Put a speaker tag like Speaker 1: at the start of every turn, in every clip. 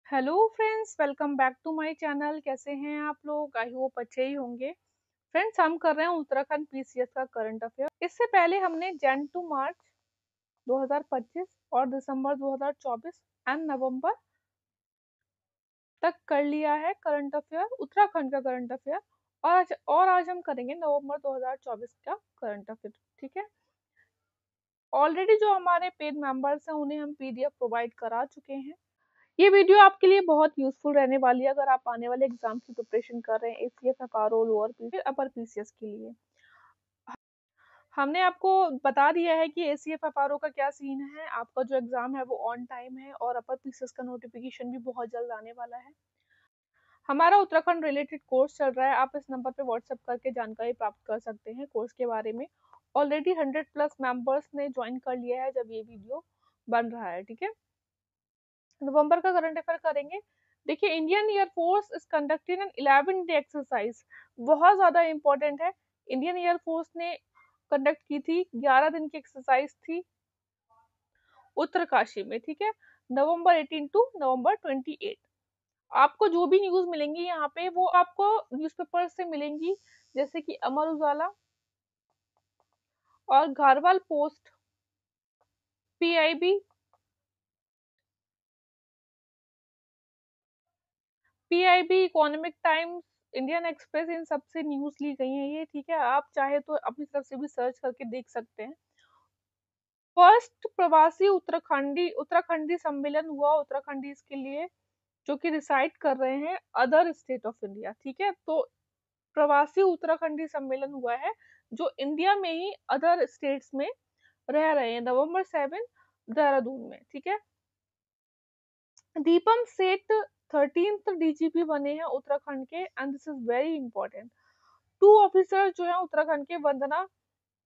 Speaker 1: Hello friends, welcome back to my channel. कैसे हैं आप लोग? आई होप अच्छे ही होंगे। फ्रेंड्स, हम कर रहे हैं उत्तराखंड पीसीएस का करंट अफेयर। इससे पहले हमने जन टू मार्च 2025 और दिसंबर 2024 एंड नवंबर तक कर लिया है करंट अफेयर, उत्तराखंड का करंट अफेयर। और आज हम करेंगे नवंबर 2024 का करंट अफेयर। ठीक है। ऑलरेडी जो हमारे पेड मेंबर्स हैं उन्हें हम पीडीएफ प्रोवाइड करा चुके हैं। ये वीडियो आपके लिए बहुत यूजफुल रहने वाली है अगर आप आने वाले एग्जाम की प्रिपरेशन कर रहे हैं, एसीएफ, एफआरओ, लोअर फिर अपर पीसीएस के लिए। हमने आपको बता दिया है कि एसीएफ एफआरओ का क्या सीन है। आपका जो एग्जाम है वो ऑन टाइम है और अपर पीसीएस का नोटिफिकेशन भी बहुत जल्द आने वाला है। हमारा उत्तराखंड रिलेटेड कोर्स चल रहा है। आप इस नंबर पे व्हाट्सएप करके जानकारी प्राप्त कर सकते हैं कोर्स के बारे में। ऑलरेडी 100+ मेंबर्स ने ज्वाइन कर लिया है जब ये वीडियो बन रहा है। ठीक है। नवंबर का करंट अफेयर करेंगे। देखिए, Indian air force is conducting an 11 day exercise. बहुत ज्यादा इंपॉर्टेंट है। इंडियन एयरफोर्स ने कंडक्ट की थी, 11 दिन की एक्सरसाइज थी उत्तरकाशी में। ठीक है। नवंबर 18 टू नवंबर 28। आपको जो भी न्यूज मिलेंगी यहाँ पे वो आपको न्यूज़पेपर से मिलेंगी, जैसे कि अमर उजाला और Garhwal Post, PIB, Economic Times, Indian Express, इन सबसे न्यूज ली गई है ये। ठीक है। आप चाहे तो अपनी तरफ से भी सर्च करके देख सकते हैं। फर्स्ट प्रवासी उत्तराखंडी सम्मेलन हुआ उत्तराखंडीज के लिए जो कि रिसाइड कर रहे हैं अदर स्टेट ऑफ इंडिया। ठीक है। तो प्रवासी उत्तराखंडी सम्मेलन हुआ है जो इंडिया में ही अदर स्टेट्स में रह रहे हैं, नवंबर 7 देहरादून में। ठीक है। दीपम सेठ 13th डीजीपी बने हैं उत्तराखंड के, and this is very important. 2 officer जो है उत्तराखंड के, वंदना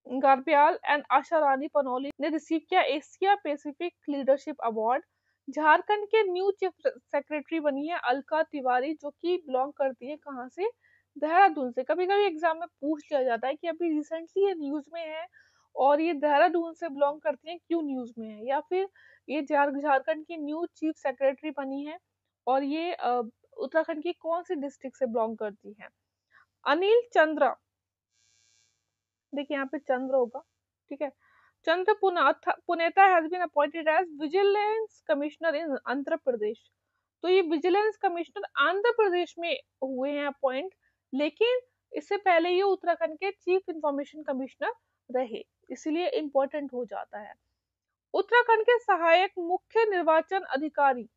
Speaker 1: गारब्याल एंड आशा रानी पनौली, ने रिसीव किया Asia Pacific leadership award. Jharkhand के न्यू चीफ सेक्रेटरी बनी है अलका तिवारी, जो कि बिलोंग करती है कहाँ से? देहरादून से। कभी कभी एग्जाम में पूछ लिया जाता है कि अभी रिसेंटली ये न्यूज में है और ये देहरादून से बिलोंग करती है, क्यों न्यूज में है? या फिर ये झारखंड की न्यू चीफ सेक्रेटरी बनी है और ये उत्तराखंड की कौन सी डिस्ट्रिक्ट से बिलोंग करती है? अनिल चंद्रा, देखिए यहाँ पे चंद्र होगा। ठीक है। Chandra Puneta has been appointed as vigilance commissioner in Andhra Pradesh. तो ये विजिलेंस कमिश्नर आंध्र प्रदेश में हुए हैं अपॉइंट, लेकिन इससे पहले ये उत्तराखंड के चीफ इंफॉर्मेशन कमिश्नर रहे, इसलिए इंपॉर्टेंट हो जाता है। उत्तराखंड के सहायक मुख्य निर्वाचन अधिकारी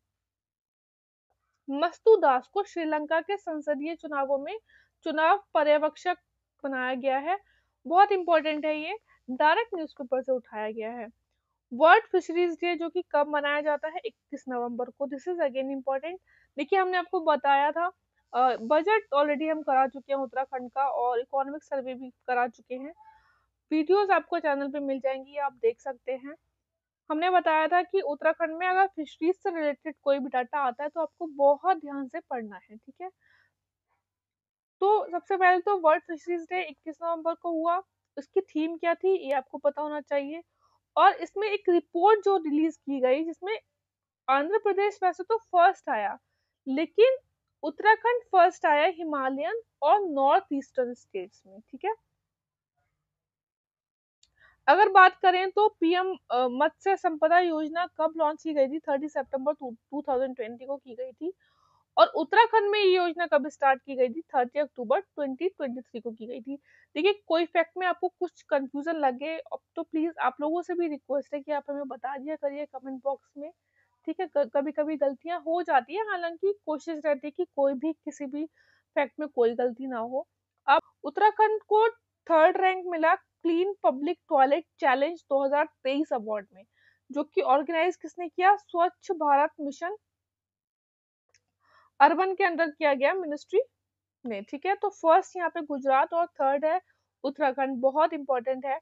Speaker 1: मस्तू दास को श्रीलंका के संसदीय चुनावों में चुनाव पर्यवेक्षक बनाया गया है। बहुत इंपॉर्टेंट है ये, डायरेक्ट न्यूज़पेपर से उठाया गया है। वर्ल्ड फिशरीज डे जो कि कब मनाया जाता है? 31 नवंबर को। This is again important. देखिए, हमने आपको बताया था बजट ऑलरेडी हम करा चुके हैं उत्तराखंड का और इकोनॉमिक सर्वे भी करा चुके हैं। वीडियोस आपको चैनल पे मिल जाएंगी, आप देख सकते हैं। हमने बताया था कि उत्तराखंड में अगर फिशरीज से रिलेटेड कोई भी डाटा आता है तो आपको बहुत ध्यान से पढ़ना है। ठीक है। तो सबसे पहले तो वर्ल्ड फिशरीज डे 21 नवंबर को हुआ। उसकी थीम क्या थी ये आपको पता होना चाहिए। और इसमें एक रिपोर्ट जो रिलीज की गई जिसमें आंध्र प्रदेश वैसे तो फर्स्ट आया, लेकिन उत्तराखंड फर्स्ट आया हिमालयन और नॉर्थ ईस्टर्न स्टेट्स में। ठीक है। अगर बात करें तो पीएम मत्स्य संपदा योजना कब लॉन्च की गई थी? 30 सितंबर 2020 को की गई थी। और उत्तराखंड में ये योजना कब स्टार्ट की गई थी? 30 अक्टूबर 2023 को की गई थी। देखिए, कोई फैक्ट में आपको कुछ कंफ्यूजन लगे तो प्लीज आप लोगों से भी रिक्वेस्ट है कि आप हमें बता दिया करिए कमेंट बॉक्स में। ठीक है। कभी कभी गलतियां हो जाती है, हालांकि कोशिश रहती है कि कोई भी किसी भी फैक्ट में कोई गलती ना हो। अब उत्तराखंड को थर्ड रैंक मिला clean public toilet challenge 2023 award में, जो कि ऑर्गेनाइज किसने किया? स्वच्छ भारत मिशन अर्बन के अंडर किया गया मिनिस्ट्री ने। ठीक है। तो फर्स्ट यहाँ पे गुजरात और थर्ड है उत्तराखंड। बहुत इंपॉर्टेंट है।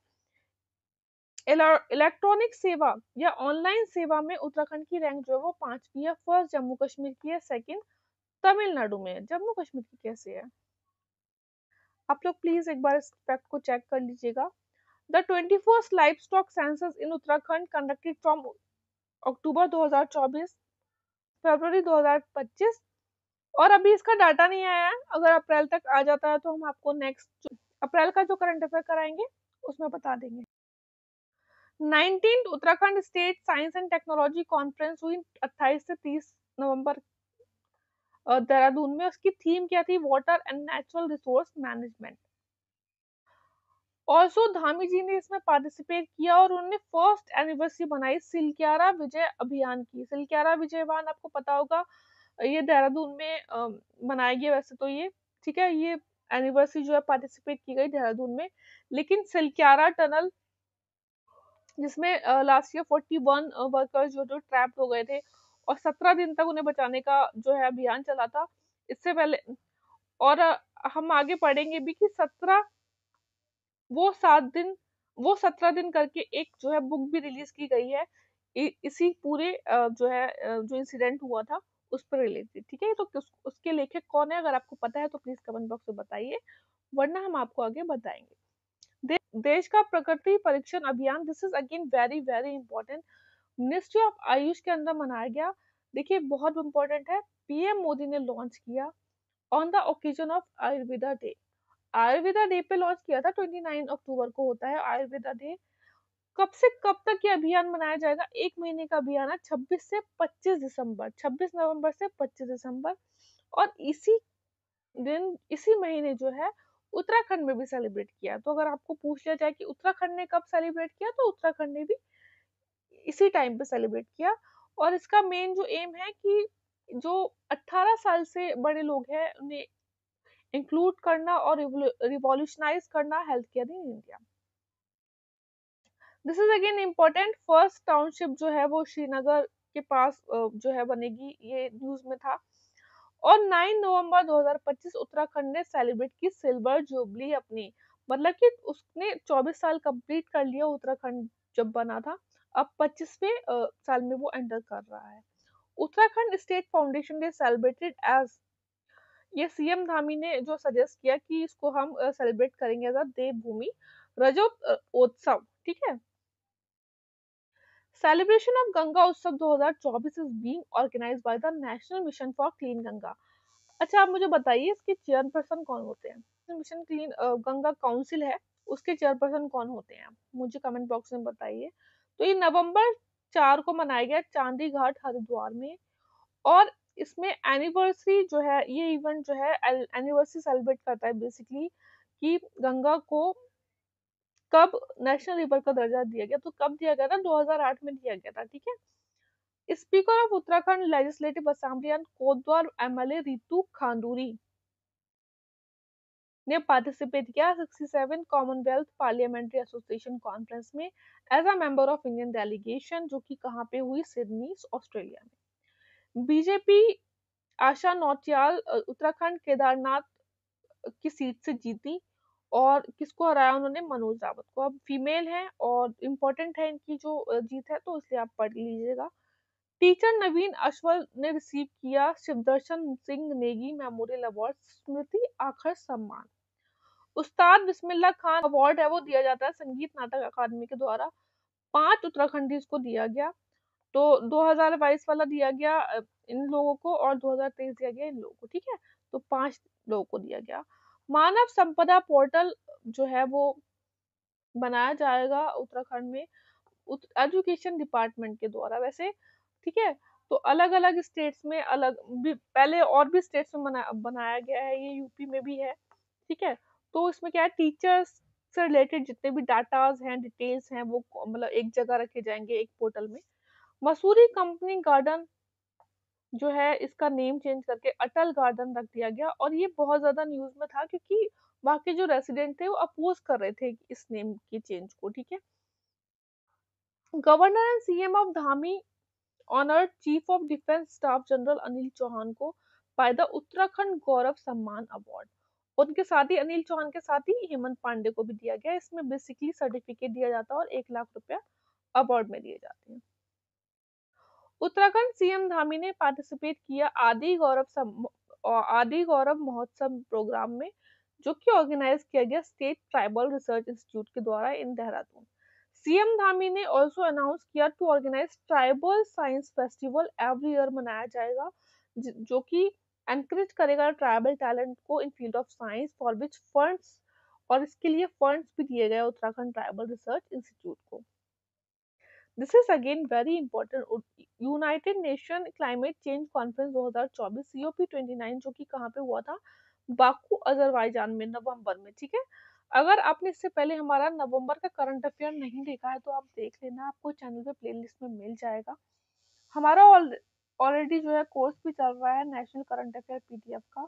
Speaker 1: इलेक्ट्रॉनिक सेवा या ऑनलाइन सेवा में उत्तराखंड की रैंक जो है वो 5वीं है। फर्स्ट जम्मू कश्मीर की है, सेकंड तमिलनाडु में है। जम्मू कश्मीर की कैसे है? आप लोग प्लीज एक बार इस फैक्ट को चेक कर लीजिएगा। The 21st livestock census in Uttarakhand conducted from October 2024 फरवरी 2025। और अभी इसका डाटा नहीं आया है, अगर अप्रैल तक आ जाता है तो हम आपको नेक्स्ट अप्रैल का जो करंट अफेयर कराएंगे उसमें बता देंगे। 19th Uttarakhand state science and technology conference हुई 28 से 30 नवंबर देहरादून में। उसकी थीम क्या थी? Water and natural resource management. Also Dhami ji ने इसमें पार्टिसिपेट किया और उन्होंने फर्स्ट एनिवर्सरी बनाई सिलक्यारा विजय अभियान की। सिलक्यारा विजय अभियान आपको पता होगा, ये देहरादून में मनाया गया वैसे तो ये, ठीक है, ये एनिवर्सरी जो है पार्टिसिपेट की गई देहरादून में। लेकिन सिलक्यारा टनल जिसमें लास्ट ईयर 41 वर्कर्स जो ट्रैप्ड हो गए थे और 17 दिन तक उन्हें बचाने का जो है अभियान चला था इससे पहले। और हम आगे पढ़ेंगे भी कि 17 दिन करके एक जो है बुक भी रिलीज की गई है इसी पूरे जो है जो इंसिडेंट हुआ था उस पर रिलेटेड, ठीक है। तो उसके लेखक कौन है? अगर आपको पता है तो प्लीज कमेंट बॉक्स में बताइए, वरना हम आपको आगे बताएंगे। देश का प्रकृति परीक्षण अभियान, this is again very very important, ministry of Ayush के अंदर मनाया गया। देखिए बहुत इंपॉर्टेंट है, पीएम मोदी ने लॉन्च किया on the occasion of Ayurveda day. Ayurveda day पे लॉन्च किया था, 29 अक्टूबर को होता है आयुर्वेदा डे। कब से कब तक ये अभियान मनाया जाएगा? 1 महीने का अभियान है, 26 से 25 दिसंबर, 26 नवंबर से 25 दिसंबर। और इसी दिन इसी महीने जो है उत्तराखंड में भी सेलिब्रेट किया। तो अगर आपको पूछ लिया जाए कि उत्तराखंड ने कब सेलिब्रेट किया, तो उत्तराखंड ने भी इसी टाइम पे सेलिब्रेट किया। और इसका मेन जो एम है कि जो 18 साल से बड़े लोग हैं उन्हें इंक्लूड करना और रिवॉल्यूशनाइज करना health care in India. This is again important, first township जो है वो श्रीनगर के पास जो है बनेगी, ये न्यूज में था। और 9 नवंबर 2025 उत्तराखंड ने सेलिब्रेट की सिल्वर जुबली अपनी, मतलब कि उसने 24 साल कंप्लीट कर लिया उत्तराखंड जब बना था, अब 25वें साल में वो एंटर कर रहा है। Uttarakhand state foundation day celebrated as, ये सीएम धामी ने जो सजेस्ट किया कि इसको हम सेलिब्रेट करेंगे एज अ देवभूमि रजोत्सव, ठीक है। Celebration of Ganga Utsav 2024 is being organised by the national mission for clean Ganga. अच्छा आप मुझे बताइए इसके चेयरपर्सन कौन होते हैं? मिशन क्लीन गंगा काउंसिल है, उसके चेयरपर्सन कौन होते हैं? मुझे कमेंट बॉक्स में बताइए। तो ये नवंबर 4 को मनाया गया चांदी घाट हरिद्वार में। और इसमें एनिवर्सरी जो है, ये इवेंट जो है एनिवर्सरी सेलिब्रेट करता है बेसिकली कि गंगा को कब नेशनल रिवर का दर्जा दिया गया। तो कब दिया गया था? 2008 में दिया गया था, ठीक है। Speaker of Uttarakhand legislative assembly and Kotdwar MLA Ritu Khanduri ने पार्टिसिपेट किया 67 कॉमनवेल्थ पार्लियामेंट्री एसोसिएशन कॉन्फ्रेंस में as a member of Indian delegation, जो कि कहाँ पे हुई? सिडनी ऑस्ट्रेलिया में। बीजेपी आशा नौटियाल उत्तराखंड केदारनाथ की सीट से जीती। और किसको हराया उन्होंने? मनोज रावत को। अब फीमेल है और इम्पोर्टेंट है इनकी जो जीत है, तो इसलिए आप पढ़ लीजिएगा। टीचर नवीन अश्वल ने रिसीव किया शिवदर्शन सिंह नेगी मेमोरियल अवार्ड स्मृति आखर सम्मान। उस्ताद बिस्मिल्लाह खान अवार्ड है वो दिया जाता है संगीत नाटक अकादमी के द्वारा, 5 उत्तराखंडी को दिया गया। तो 2022 वाला दिया गया इन लोगों को और 2023 दिया गया इन लोगों को, ठीक है। तो 5 लोगों को दिया गया। मानव संपदा पोर्टल जो है वो बनाया जाएगा उत्तराखंड में एजुकेशन डिपार्टमेंट के द्वारा वैसे, ठीक है। तो अलग अलग स्टेट्स में अलग भी, पहले और भी स्टेट्स में बनाया गया है, ये यूपी में भी है, ठीक है। तो इसमें क्या है, टीचर्स से रिलेटेड जितने भी डाटाज हैं, डिटेल्स हैं, वो मतलब एक जगह रखे जाएंगे एक पोर्टल में। मसूरी कंपनी गार्डन जो है इसका नेम चेंज करके अटल गार्डन रख दिया गया। और ये बहुत ज्यादा न्यूज में था क्योंकि बाकी जो रेसिडेंट थे वो अपोज कर रहे थे इस नेम के चेंज को, ठीक है। Governor and CM of Dhami honoured chief of defence staff general Anil Chauhan को बाय द उत्तराखंड गौरव सम्मान अवार्ड। उनके साथ ही अनिल चौहान के साथ ही हेमंत पांडे को भी दिया गया। इसमें बेसिकली सर्टिफिकेट दिया जाता है और 1 लाख रुपया अवार्ड में दिए जाते हैं। उत्तराखंड सीएम धामी ने पार्टिसिपेट किया आदि गौरव महोत्सव प्रोग्राम में, जो कि ऑर्गेनाइज किया गया स्टेट ट्राइबल रिसर्च इंस्टीट्यूट के द्वारा इन देहरादून। सीएम धामी ने ऑल्सो अनाउंस किया to organise tribal science festival every year मनाया जाएगा, जो कि एनकरेज करेगा ट्राइबल टैलेंट को in field of science, for which funds, और इसके लिए फंड्स भी दिए गए उत्तराखंड ट्राइबल रिसर्च इंस्टीट्यूट को। This is again very important. United nation climate change conference 2024 COP 29, जो कि कहाँ पे हुआ था, बाकू अजरबैजान में, नवंबर में। ठीक है, अगर आपने इससे पहले हमारा नवंबर का करंट अफेयर नहीं देखा है तो आप देख लेना, आपको चैनल पे प्लेलिस्ट में मिल जाएगा। हमारा ऑलरेडी जो है कोर्स भी चल रहा है नेशनल करंट अफेयर पीडीएफ का,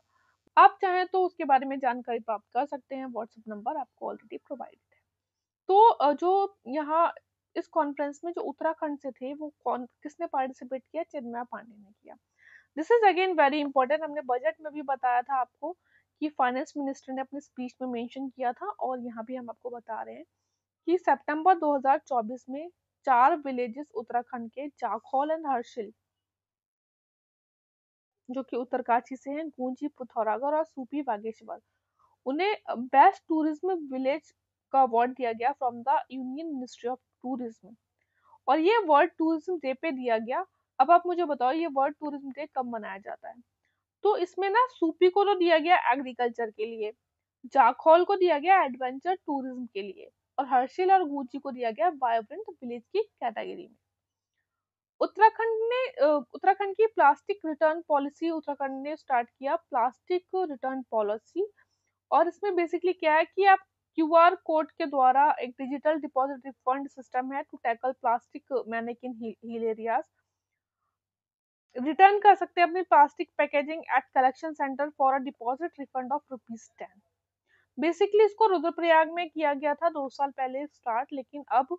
Speaker 1: आप चाहें तो उसके बारे में जानकारी प्राप्त कर सकते हैं, व्हाट्सएप नंबर आपको ऑलरेडी प्रोवाइडेड है। तो जो यहाँ इस कॉन्फ्रेंस में जो उत्तराखंड से थे वो कौन किसने पार्टिसिपेट किया, चिन्मय पांडे ने किया। This is again very important, हमने बजट में भी बताया था आपको कि फाइनेंस मिनिस्टर ने अपने स्पीच में मेंशन किया था, और यहाँ भी हम आपको बता रहे हैं कि सितंबर 2024 में 4 विलेजेस उत्तराखंड के जाखौल एंड हर्षिल, जो कि उत्तरकाशी से हैं, गूंजी, पिथौरागढ़ और सूपी बागेश्वर, उन्हें बेस्ट टूरिज्म विलेज का अवार्ड दिया गया from the union ministry of tourism, और ये वर्ल्ड टूरिज्म डे पे दिया गया। अब आप मुझे बताओ ये वर्ल्ड टूरिज्म डे कब मनाया जाता है? तो इसमें ना सूपी को तो दिया गया एग्रीकल्चर के लिए, जाखौल को दिया गया एडवेंचर टूरिज्म के लिए, और हर्षिल और गूची को दिया गया वाइब्रेंट विलेज की कैटेगरी में। उत्तराखंड की प्लास्टिक रिटर्न पॉलिसी, उत्तराखंड ने स्टार्ट किया प्लास्टिक रिटर्न पॉलिसी, और इसमें बेसिकली क्या है कि आप क्यूआर कोड के द्वारा एक डिजिटल डिपॉजिट रिफंड सिस्टम है to tackle plastic menace in hill areas, return कर सकते हैं अपनी plastic packaging at collection centre for a deposit refund of ₹10। Basically इसको रुद्रप्रयाग में किया गया था 2 साल पहले स्टार्ट, लेकिन अब,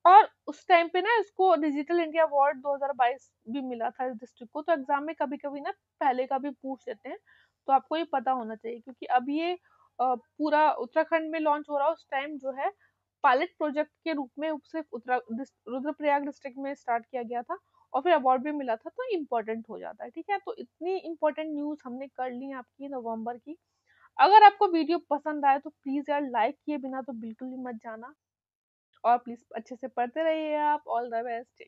Speaker 1: और उस टाइम पे ना इसको डिजिटल इंडिया अवार्ड 2022 भी मिला था इस डिस्ट्रिक्ट को। तो एग्जाम में कभी कभी ना पहले का भी पूछ लेते हैं, तो आपको ये पता होना चाहिए, क्योंकि अब ये पूरा उत्तराखंड में लॉन्च हो रहा है, उस टाइम जो है पायलट प्रोजेक्ट के रूप में सिर्फ रुद्रप्रयाग डिस्ट्रिक्ट में स्टार्ट किया गया था, और फिर अवार्ड भी मिला था, तो इम्पोर्टेंट हो जाता है। ठीक है, तो इतनी इंपॉर्टेंट न्यूज हमने कर ली आपकी नवंबर की। अगर आपको वीडियो पसंद आए तो प्लीज यार लाइक किए बिना तो बिल्कुल भी मत जाना, और प्लीज अच्छे से पढ़ते रहिए आप। All the best.